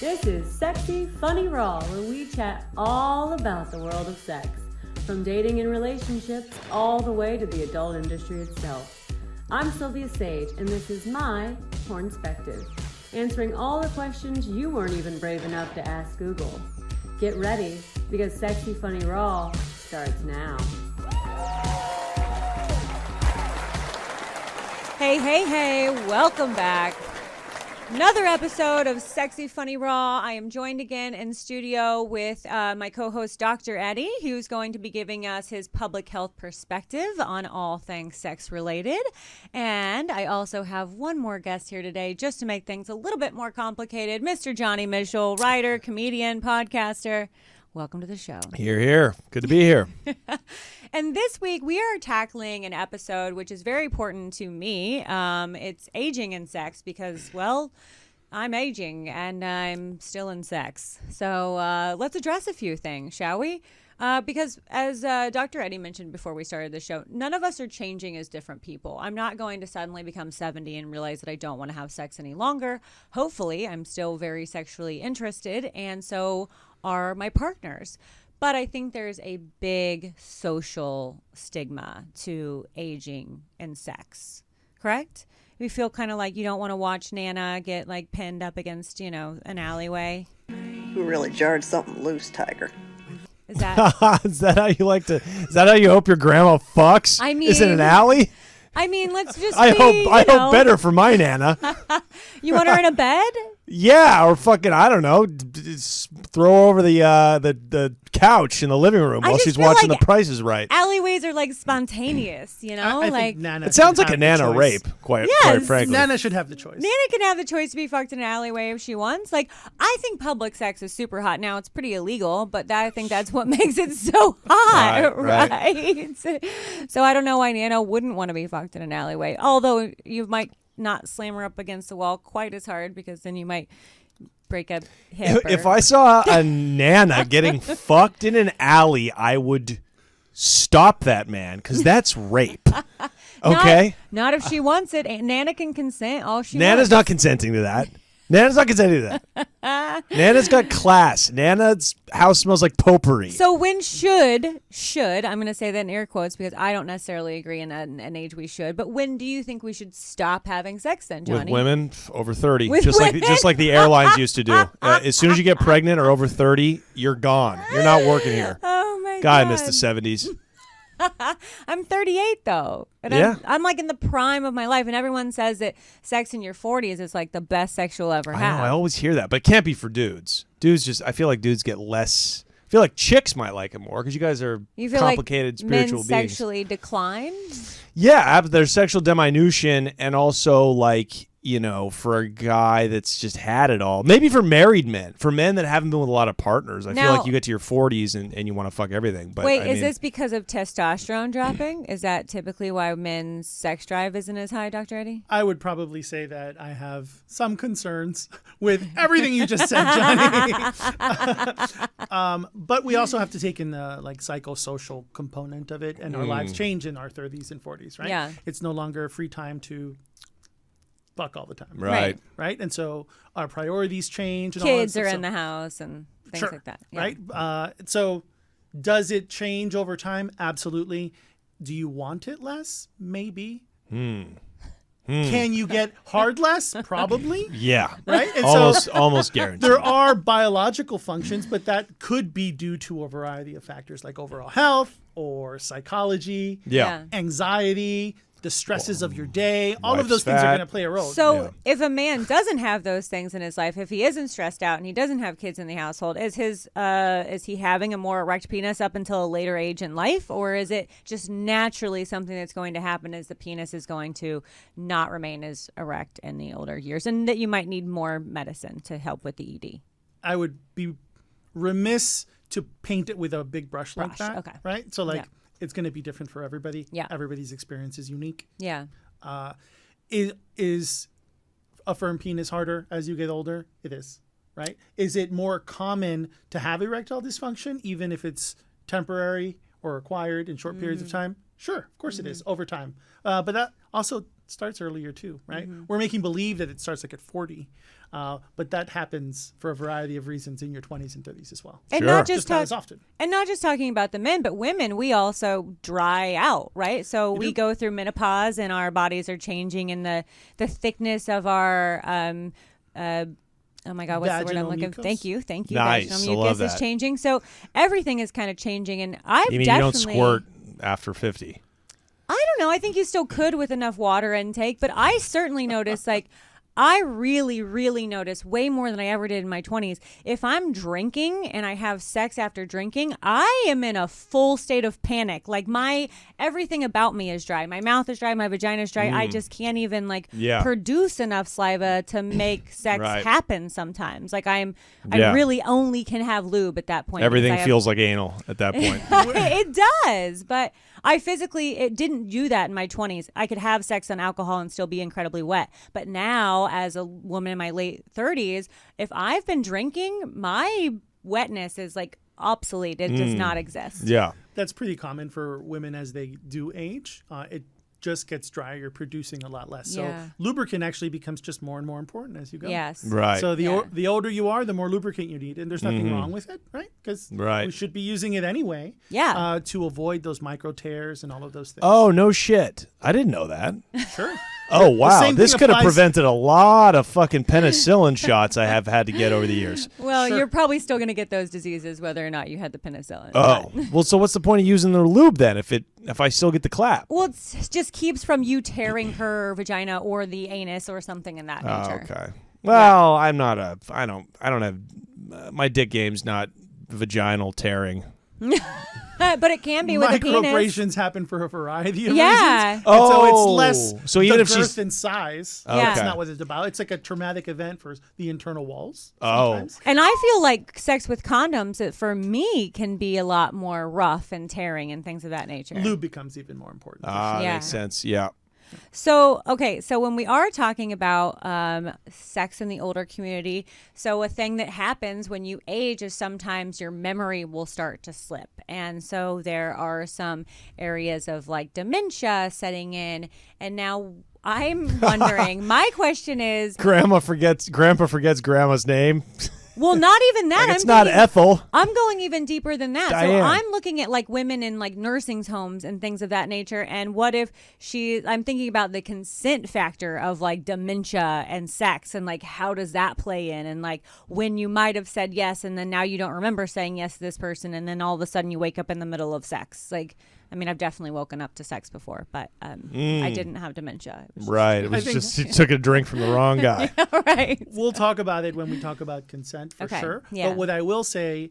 This is Sexy Funny Raw, where we chat all about the world of sex, from dating and relationships all the way to the adult industry itself. I'm Silvia Saige, and this is my Pornspective, answering all the questions you weren't even brave enough to ask Google. Get ready, because Sexy Funny Raw starts now. Hey, welcome back. Another episode of Sexy Funny Raw. I am joined again in studio with my co-host, Dr. Eddie, who's going to be giving us his public health perspective on all things sex related. And I also have one more guest here today just to make things a little bit more complicated. Mr. Johnny Mitchell, writer, comedian, podcaster. Welcome to the show. Here. Good to be here. And this week we are tackling an episode which is very important to me. It's aging in sex because, well, I'm aging and I'm still in sex. So let's address a few things, shall we? Because as Dr. Eddie mentioned before we started the show, none of us are changing as different people. I'm not going to suddenly become 70 and realize that I don't want to have sex any longer. Hopefully, I'm still very sexually interested, and so are my partners. But I think there's a big social stigma to aging and sex, correct? We feel kind of like you don't want to watch Nana get like pinned up against, an alleyway. Who really jarred something loose, Tiger? Is that is that how you hope your grandma fucks? I mean, is it an alley? I mean, let's just I hope better for my Nana. You want her in a bed? Yeah, or fucking, I don't know, throw over the couch in the living room while she's watching like The Price is Right. Alleyways are like spontaneous, I think Nana it sounds should like a have Nana the choice. rape, quite frankly. Nana should have the choice. Nana can have the choice to be fucked in an alleyway if she wants. Like, I think public sex is super hot. Now, it's pretty illegal, but I think that's what makes it so hot, right? So I don't know why Nana wouldn't want to be fucked in an alleyway. Although you might not slam her up against the wall quite as hard because then you might break a hip. If I saw a Nana getting fucked in an alley, I would stop that man because that's rape. Okay? Not if she wants it. Nana can consent all she Nana's wants. not consenting to that. Nana's not consenting to that. Nana's got class. Nana's house smells like potpourri. So when should, I'm going to say that in air quotes because I don't necessarily agree in an age we should, but when do you think we should stop having sex then, Johnny? With women over 30, With just women? like the airlines used to do. As soon as you get pregnant or over 30, you're gone. You're not working here. Oh my God. God, I miss the 70s. I'm 38 though. And Yeah. I'm like in the prime of my life, and everyone says that sex in your 40s is like the best sex you'll ever I have. know, I always hear that, but it can't be for dudes. I feel like dudes get less. I feel like chicks might like it more because you guys are You feel complicated like spiritual men beings. sexually decline? Yeah, there's sexual diminution, and also like, for a guy that's just had it all. Maybe for married men, for men that haven't been with a lot of partners. I feel like you get to your 40s and you want to fuck everything. But wait, is this because of testosterone dropping? Is that typically why men's sex drive isn't as high, Dr. Eddie? I would probably say that I have some concerns with everything you just said, Johnny. But we also have to take in the psychosocial component of it, and our lives change in our 30s and 40s, right? Yeah. It's no longer free time to fuck all the time. Right. Right? And so our priorities change. And all Kids that are stuff. in the house and things Sure. like that. Yeah. Right? So does it change over time? Absolutely. Do you want it less? Maybe. Can you get hard less? Probably. Yeah. Right? And almost guaranteed. there are biological functions, but that could be due to a variety of factors like overall health or psychology, Yeah. anxiety, the stresses of your day. All of Wife's those things are fat. going to play a role. So if a man doesn't have those things in his life, if he isn't stressed out and he doesn't have kids in the household, is he having a more erect penis up until a later age in life, or is it just naturally something that's going to happen as the penis is going to not remain as erect in the older years, and that you might need more medicine to help with the ED? I would be remiss to paint it with a big brush like that. Okay. Right? So Yeah. it's going to be different for everybody. Yeah. Everybody's experience is unique. Yeah. Is a firm penis harder as you get older? It is, right? Is it more common to have erectile dysfunction, even if it's temporary or acquired in short periods of time? Sure, of course it is over time. But that also starts earlier too, right? We're making believe that it starts like at 40. But that happens for a variety of reasons in your 20s and 30s as well. And Sure. not Just not as often. And not just talking about the men, but women, we also dry out, right? So we go through menopause and our bodies are changing, and the thickness of our oh my God, what's the word I'm Vaginal looking mucus. Thank you. Nice. Vaginal I love mucus is that. changing. So everything is kind of changing, and I've You mean definitely you don't squirt after 50? I don't know. I think you still could with enough water intake, but I certainly notice, like, I really, really notice way more than I ever did in my 20s. If I'm drinking and I have sex after drinking, I am in a full state of panic. Like, everything about me is dry. My mouth is dry. My vagina is dry. I just can't even, produce enough saliva to make sex happen sometimes. Like, I really only can have lube at that point. Everything feels like anal at that point. It does, but it didn't do that in my 20s. I could have sex on alcohol and still be incredibly wet. But now, as a woman in my late 30s, if I've been drinking, my wetness is like obsolete. It does not exist. Yeah. That's pretty common for women as they do age. It just gets drier. You're producing a lot less. Yeah. So lubricant actually becomes just more and more important as you go. Yes. Right. So the older you are, the more lubricant you need. And there's nothing wrong with it, right? Because we should be using it anyway to avoid those micro tears and all of those things. Oh, no shit. I didn't know that. Sure. Oh, wow. same This thing could have applies- prevented a lot of fucking penicillin shots I have had to get over the years. Well, Sure. you're probably still going to get those diseases whether or not you had the penicillin. Oh. Well, so what's the point of using the lube then if I still get the clap? Well, it just keeps from you tearing her vagina or the anus or something in that Oh, nature. okay. Well, I don't have, my dick game's not vaginal tearing. But it can be with a penis. Microabrasions happen for a variety of Yeah. reasons. And so it's less So even the if girth she's and size. Yeah. That's Okay. not what it's about. It's like a traumatic event for the internal walls. Oh. Sometimes. And I feel like sex with condoms, for me, can be a lot more rough and tearing and things of that nature. Lube becomes even more important. Yeah. Makes sense. Yeah. So when we are talking about sex in the older community, so a thing that happens when you age is sometimes your memory will start to slip. And so there are some areas of like dementia setting in. And now I'm wondering, my question is, Grandpa forgets grandma's name. well, not even that. Like it's not Ethel. I'm going even deeper than that. Diane. So I'm looking at like women in like nursing homes and things of that nature. And what if I'm thinking about the consent factor of like dementia and sex and like how does that play in? And like when you might have said yes and then now you don't remember saying yes to this person. And then all of a sudden you wake up in the middle of sex. Like, I mean, I've definitely woken up to sex before, but I didn't have dementia. It was Right. It was just you took a drink from the wrong guy. right. We'll talk about it when we talk about consent for Okay, sure. yeah. But what I will say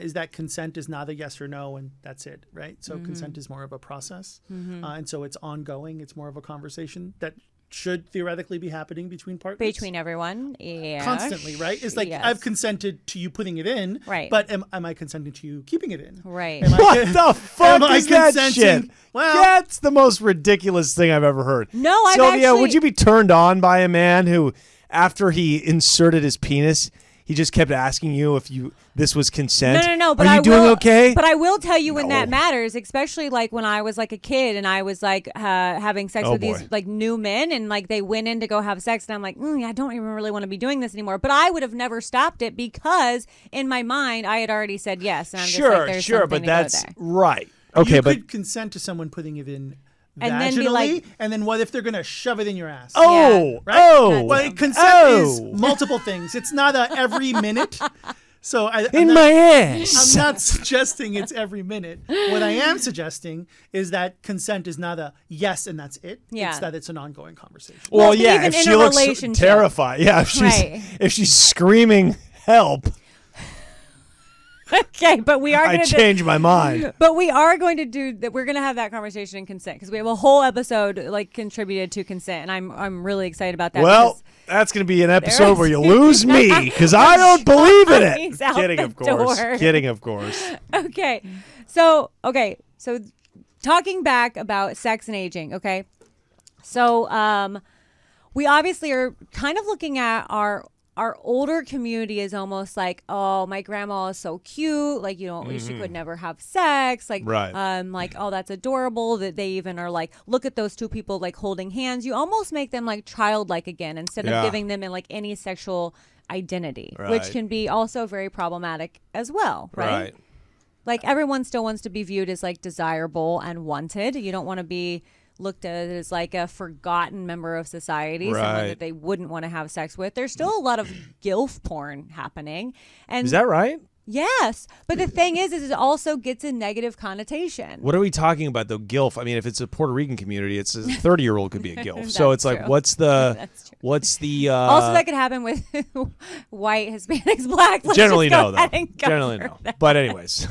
is that consent is not a yes or no and that's it, right? So Mm-hmm. consent is more of a process. And so it's ongoing. It's more of a conversation that should theoretically be happening between partners. Between everyone. Yeah. Constantly, right? It's like Yes. I've consented to you putting it in, Right. but am I consenting to you keeping it in? Right. Am I- What the fuck Am I is that consenting? shit? Well- That's the most ridiculous thing I've ever heard. No, I've Sylvia, actually- would you be turned on by a man who, after he inserted his penis, he just kept asking you if this was consent? No. But Are you I doing will, okay? But I will tell you when No. that matters, especially like when I was like a kid and I was like having sex Oh, with boy. these like new men and like they went in to go have sex and I'm like, I don't even really want to be doing this anymore. But I would have never stopped it because in my mind I had already said yes. And I'm just like, there's sure, something but to that's go there. right. Okay, you but could consent to someone putting it in And then vaginally, be like- and then what if they're going to shove it in your ass? oh, Right? oh, Well, consent is multiple things. It's not a every minute. So I'm my ass. I'm not suggesting it's every minute. What I am suggesting is that consent is not a yes and that's it. Yeah. It's that it's an ongoing conversation. Well, Well, yeah, even if in she a looks relationship. terrified, yeah, if she's screaming help, Okay, but we are I going to change my mind. But we are going to do that. We're going to have that conversation in consent because we have a whole episode like contributed to consent, and I'm really excited about that. Well, because that's going to be an episode There's- where you lose me because I don't believe in it. He's out Kidding, the of course. door. Kidding, of course. okay, so talking back about sex and aging. Okay, so we obviously are kind of looking at our our older community is almost like, oh, my grandma is so cute. Like, she could never have sex. Like, like, oh, that's adorable. That they even are like, look at those two people like holding hands. You almost make them like childlike again instead of giving them like any sexual identity, which can be also very problematic as well, right? Like everyone still wants to be viewed as like desirable and wanted. You don't want to be looked at as like a forgotten member of society, someone that they wouldn't want to have sex with. There's still a lot of GILF porn happening. And is that right? Yes. But the thing is it also gets a negative connotation. What are we talking about though? GILF. I mean, if it's a Puerto Rican community, it's a 30-year-old could be a GILF. So it's like, what's the also that could happen with white, Hispanics, black. Let's generally just go no, ahead though. and go Generally for no. that. But anyways.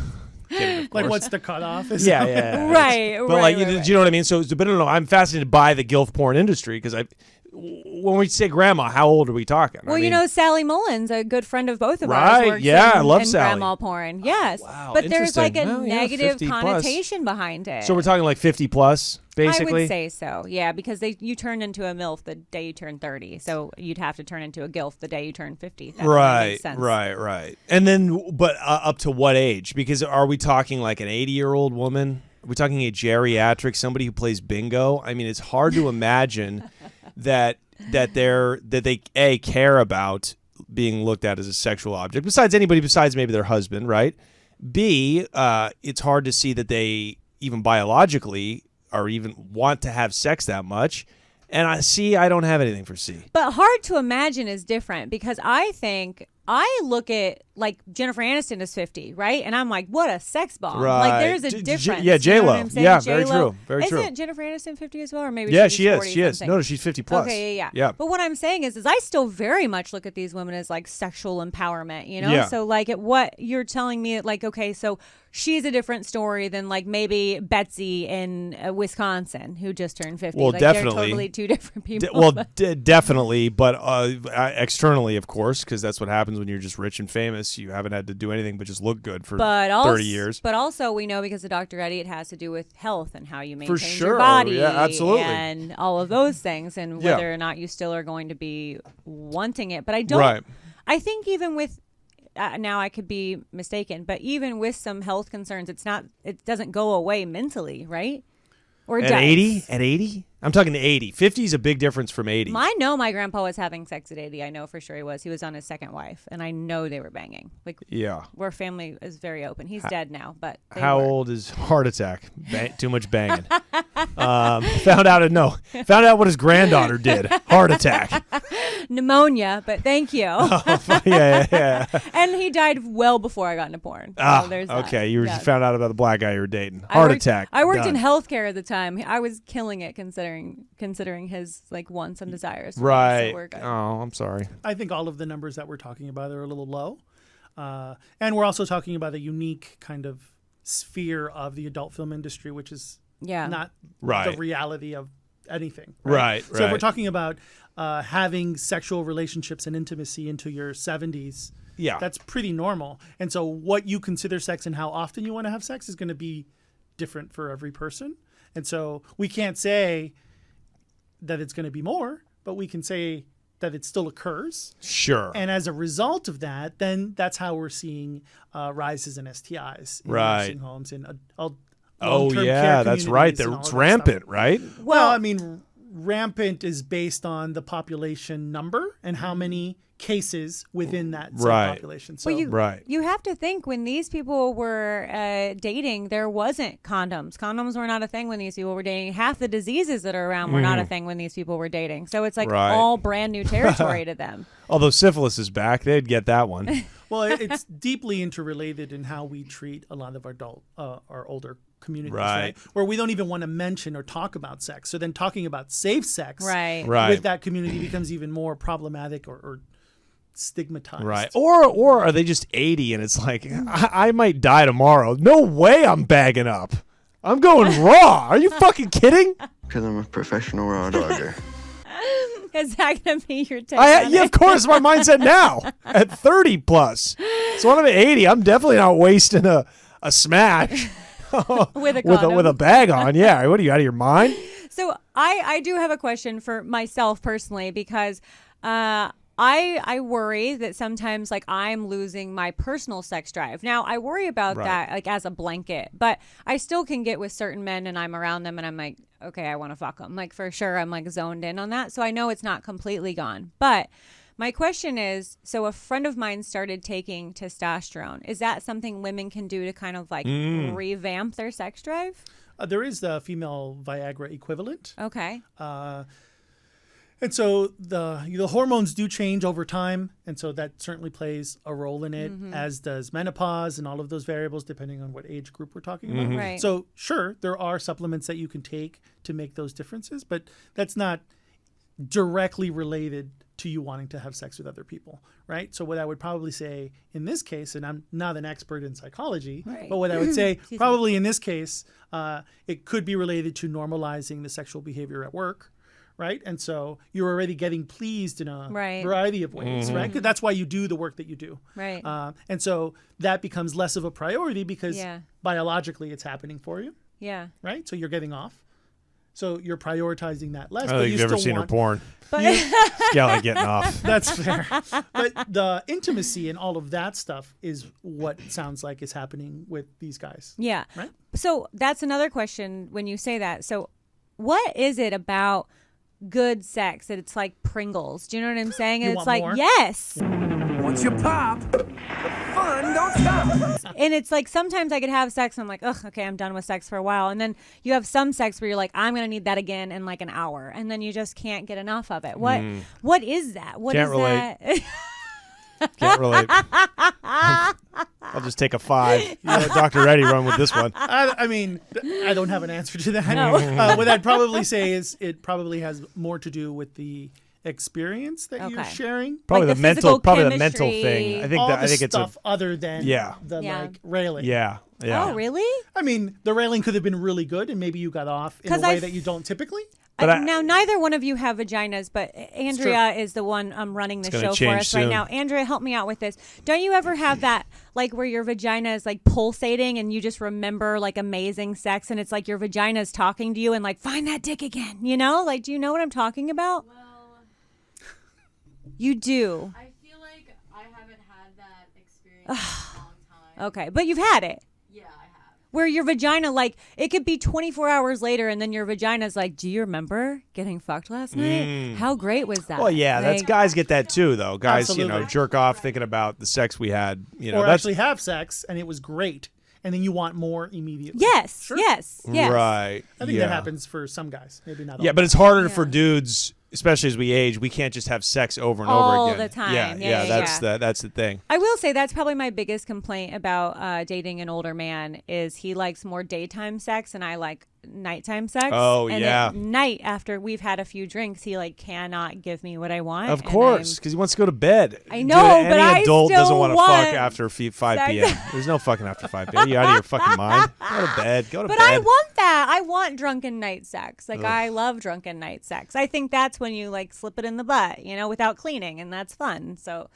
Like, what's the cutoff? Yeah. Right. But like, do you know what I mean? So, but I don't know. I'm fascinated by the GILF porn industry because when we say grandma, how old are we talking? Well, Sally Mullins, a good friend of both of ours, right? works I love in Sally. grandma porn. Yes, wow, but there's like a negative 50 connotation behind it. So we're talking like 50 plus, basically. I would say so. Yeah, because you turn into a MILF the day you turn 30, so you'd have to turn into a GILF the day you turn 50. That makes sense. Right. And then, but up to what age? Because are we talking like an 80-year-old woman? Are we talking a geriatric, somebody who plays bingo? I mean, it's hard to imagine that they care about being looked at as a sexual object besides maybe their husband, right? B, it's hard to see that they even biologically or even want to have sex that much. And I don't have anything for C. But hard to imagine is different because I look at like Jennifer Aniston is 50, right? And I'm like, what a sex bomb. Right. Like there's a difference. Yeah, J-Lo. You know what I'm saying? Yeah, J-Lo. very true. Very true. Isn't Jennifer Aniston 50 as well? Or maybe she is. Something? No, she's 50 plus. Okay, yeah. But what I'm saying is I still very much look at these women as like sexual empowerment, Yeah. So like at what you're telling me, like, okay, so she's a different story than like maybe Betsy in Wisconsin who just turned 50. Well, like, definitely. They're totally two different people. Definitely. But externally, of course, because that's what happens when you're just rich and famous. You haven't had to do anything but just look good for 30 years. But also we know because of Dr. Eddie, it has to do with health and how you maintain for sure. your body. Yeah, absolutely. And all of those things and whether or not you still are going to be wanting it. But I don't. Right. I think even with now I could be mistaken, but even with some health concerns, it doesn't go away mentally, right? Or at 80? At 80? I'm talking to 80. 50 is a big difference from 80. I know my grandpa was having sex at 80. I know for sure he was. He was on his second wife, and I know they were banging. Like, yeah. Our family is very open. He's dead now, but how old is heart attack? Too much banging. Found out what his granddaughter did. Heart attack. Pneumonia, but thank you. Yeah. And he died well before I got into porn. So there's that. Okay. You found out about the black guy you were dating. Heart attack. I worked in healthcare at the time. I was killing it considering his like wants and desires. Right. Oh, I'm sorry. I think all of the numbers that we're talking about are a little low. And we're also talking about a unique kind of sphere of the adult film industry, which is not the reality of anything. Right. So if we're talking about having sexual relationships and intimacy into your 70s, that's pretty normal. And so what you consider sex and how often you want to have sex is going to be different for every person. And so we can't say that it's going to be more, but we can say that it still occurs. Sure. And as a result of that, then that's how we're seeing rises in STIs in right. nursing homes and long-term care that's right. It's rampant, right? Well, I mean, rampant is based on the population number and how many cases within that population. So you have to think when these people were dating, there wasn't condoms. Condoms were not a thing when these people were dating. Half the diseases that are around were not a thing when these people were dating. So it's like all brand new territory to them. Although syphilis is back, they'd get that one. Well, it's deeply interrelated in how we treat a lot of our older communities, right? Where we don't even want to mention or talk about sex. So then talking about safe sex with that community becomes even more problematic or stigmatized. Right. Or are they just 80 and it's like, I might die tomorrow. No way I'm bagging up. I'm going raw. Are you fucking kidding? Because I'm a professional raw dogger. Is that going to be your take? Yeah, of course. My mindset now at 30 plus. So when I'm at 80, I'm definitely not wasting a smash with a bag on. Yeah. What are you, out of your mind? So I do have a question for myself personally because I worry that sometimes like I'm losing my personal sex drive. Now I worry about that like as a blanket, but I still can get with certain men and I'm around them and I'm like, okay, I want to fuck them. Like for sure, I'm like zoned in on that. So I know it's not completely gone. But my question is, so a friend of mine started taking testosterone. Is that something women can do to kind of like revamp their sex drive? There is the female Viagra equivalent. Okay. And so the hormones do change over time, and so that certainly plays a role in it, as does menopause and all of those variables, depending on what age group we're talking about. Right. So sure, there are supplements that you can take to make those differences, but that's not directly related to you wanting to have sex with other people, right? So what I would probably say in this case, and I'm not an expert in psychology, but what I would say probably in this case, it could be related to normalizing the sexual behavior at work. Right. And so you're already getting pleased in a variety of ways. Right. 'Cause that's why you do the work that you do. Right. And so that becomes less of a priority because biologically it's happening for you. Yeah. Right. So you're getting off. So you're prioritizing that less. I don't think you've ever seen her porn. But Skelly getting off. That's fair. But the intimacy and all of that stuff is what sounds like is happening with these guys. Yeah. Right. So that's another question when you say that. So what is it about good sex that it's like Pringles? Do you know what I'm saying? And it's like, more? yes. Once you pop, the fun don't stop. And it's like sometimes I could have sex and I'm like, ugh, okay, I'm done with sex for a while. And then you have some sex where you're like, I'm going to need that again in like an hour. And then you just can't get enough of it. What is that? What Can't is relate. that? Can't relate. I'll just take a 5. Dr. Reddy, run with this one. I mean, I don't have an answer to that. No. What I'd probably say is it probably has more to do with the experience that you're sharing. Probably Like the the mental, physical the mental chemistry. thing. I think it's stuff other than the like railing. Yeah. Oh, really? I mean, the railing could have been really good, and maybe you got off in a way that you don't typically. Now, neither one of you have vaginas, but Andrea is the one running the show for us right now. Andrea, help me out with this. Don't you ever have that, like, where your vagina is, like, pulsating and you just remember, like, amazing sex and it's like your vagina is talking to you and, like, find that dick again, you know? Like, do you know what I'm talking about? Well, you do. I feel like I haven't had that experience in a long time. Okay, but you've had it. Yeah, I have. Where your vagina, like, it could be 24 hours later and then your vagina's like, do you remember getting fucked last night? How great was that? Well, yeah, that's guys get that too, though. Guys, Absolutely. jerk off thinking about the sex we had. Or actually have sex and it was great, and then you want more immediately. Yes, Sure. yes. Right. I think that happens for some guys, maybe not all. Yeah, but it's harder for dudes, especially as we age. We can't just have sex over and All over again. the time. Yeah, that's the thing. I will say that's probably my biggest complaint about dating an older man is he likes more daytime sex and I like nighttime sex. Oh, and yeah. at night after we've had a few drinks, he like cannot give me what I want. Of course, because he wants to go to bed. I know, but any adult I still doesn't want to want fuck after 5 p.m. There's no fucking after 5 p.m. You out of your fucking mind? Go to bed. Go to But bed. I want that. I want drunken night sex. Like I love drunken night sex. I think that's when you like slip it in the butt, without cleaning, and that's fun. So,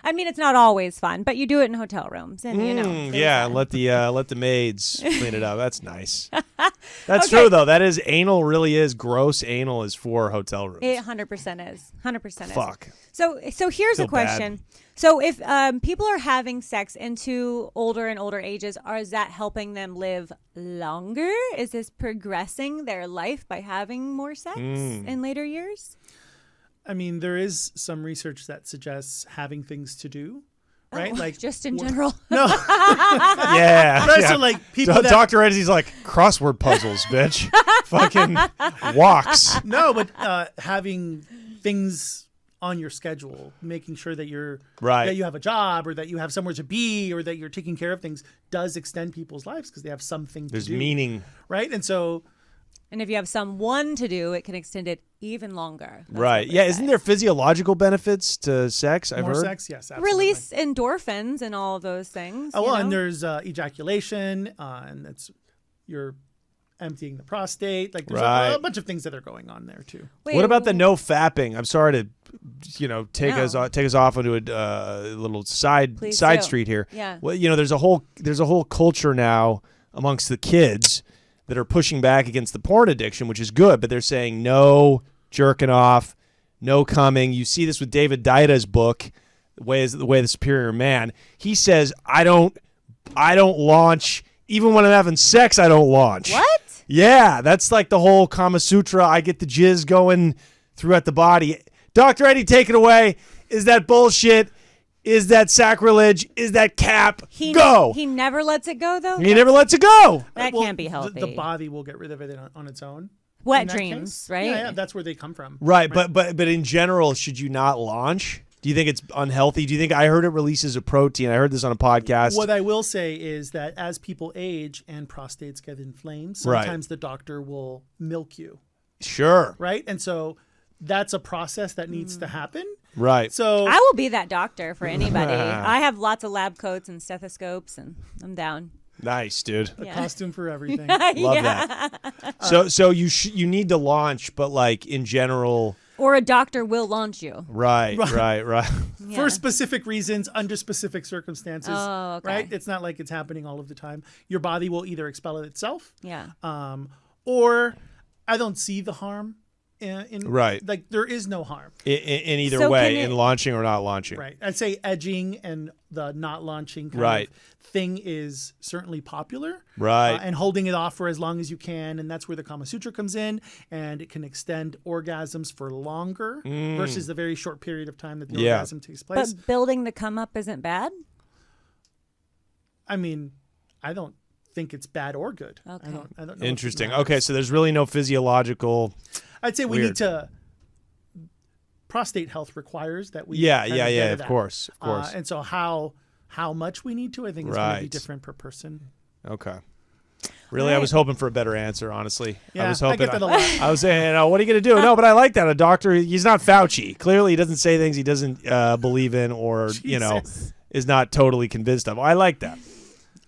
I mean, it's not always fun, but you do it in hotel rooms, and yeah, and let the maids clean it up. That's nice. That's true though. That is anal. Really is gross. Anal is for hotel rooms. It 100% is. 100% is. Fuck. So here's Feel a question. So if people are having sex into older and older ages, is that helping them live longer? Is this progressing their life by having more sex in later years? I mean, there is some research that suggests having things to do, right? Like just in general. No. Yeah. Right, so like people that, Dr. Eddie's like crossword puzzles, bitch. Fucking walks. No, but having things on your schedule, making sure that you're that you have a job or that you have somewhere to be or that you're taking care of things does extend people's lives because they have something to do. There's meaning. Right? And so and if you have someone to do, it can extend it even longer. That's right. Yeah. Isn't there physiological benefits to sex? I've more heard. sex, yes, absolutely. Release endorphins and all of those things. Oh, well, and there's ejaculation, and that's you're emptying the prostate. Like there's a bunch of things that are going on there too. Wait, what about the no fapping? I'm sorry to take us off onto a little side street here. Yeah. Well, there's a whole culture now amongst the kids that are pushing back against the porn addiction, which is good, but they're saying no jerking off, no coming. You see this with David Daida's book, The Way of the Superior Man. He says, I don't launch. Even when I'm having sex, I don't launch. What? Yeah, that's like the whole Kama Sutra. I get the jizz going throughout the body. Dr. Eddie, take it away. Is that bullshit? Is that sacrilege? Is that cap? Go. He never lets it go, though? He never lets it go. That can't be healthy. The body will get rid of it on its own. Wet dreams, right? Yeah, that's where they come from. Right, but in general, should you not launch? Do you think it's unhealthy? Do you think, I heard it releases a protein. I heard this on a podcast. What I will say is that as people age and prostates get inflamed, sometimes the doctor will milk you. Sure. Right? And so that's a process that needs to happen. Right. So I will be that doctor for anybody. I have lots of lab coats and stethoscopes, and I'm down. Nice, dude. A costume for everything. Love that. So you need to launch, but like in general. Or a doctor will launch you. Right. Yeah. For specific reasons, under specific circumstances. Oh, okay. Right? It's not like it's happening all of the time. Your body will either expel it itself. Yeah. Or I don't see the harm. Right. Like there is no harm. In either way, in launching or not launching. Right. I'd say edging and the not launching kind of thing is certainly popular. Right. And holding it off for as long as you can. And that's where the Kama Sutra comes in. And it can extend orgasms for longer versus the very short period of time that the orgasm takes place. But building the come up isn't bad? I mean, I don't think it's bad or good. Okay. I don't know. Interesting. Okay, so there's really no physiological. I'd say we need to. Prostate health requires that we. Of course. And so how much we need to, I think, is going to be different per person. Okay. Really, I was hoping for a better answer. Honestly, yeah, I was hoping. I get that a lot. I was saying, what are you going to do? No, but I like that. A doctor, he's not Fauci. Clearly, he doesn't say things he doesn't believe in, or is not totally convinced of. I like that.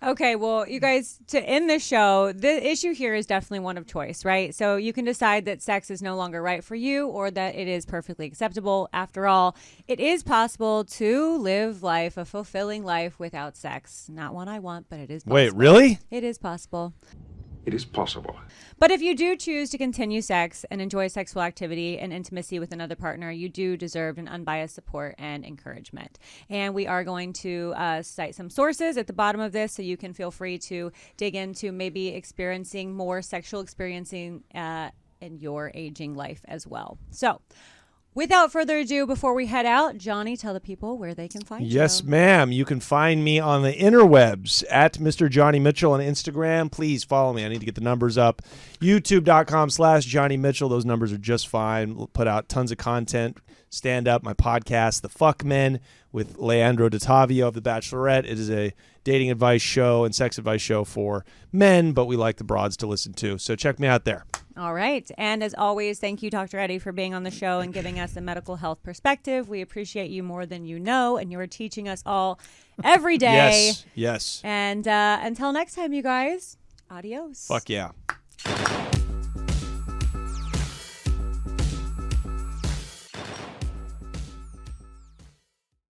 Okay, well, you guys, to end the show, the issue here is definitely one of choice, right? So you can decide that sex is no longer right for you or that it is perfectly acceptable. After all, it is possible to live a fulfilling life without sex. Not one I want, but it is possible. Wait, really? It is possible. It is possible. But if you do choose to continue sex and enjoy sexual activity and intimacy with another partner, you do deserve an unbiased support and encouragement. And we are going to cite some sources at the bottom of this so you can feel free to dig into maybe experiencing more sexual experiencing in your aging life as well. So without further ado, before we head out, Johnny, tell the people where they can find you. Yes, ma'am. You can find me on the interwebs at Mr. Johnny Mitchell on Instagram. Please follow me. I need to get the numbers up. YouTube.com/Johnny Mitchell. Those numbers are just fine. We'll put out tons of content. Stand Up, my podcast, The Fuck Men, with Leandro Dottavio of The Bachelorette. It is a dating advice show and sex advice show for men, but we like the broads to listen to. So check me out there. All right. And as always, thank you, Dr. Eddie, for being on the show and giving us a medical health perspective. We appreciate you more than you know, and you are teaching us all every day. Yes. And until next time, you guys, adios. Fuck yeah.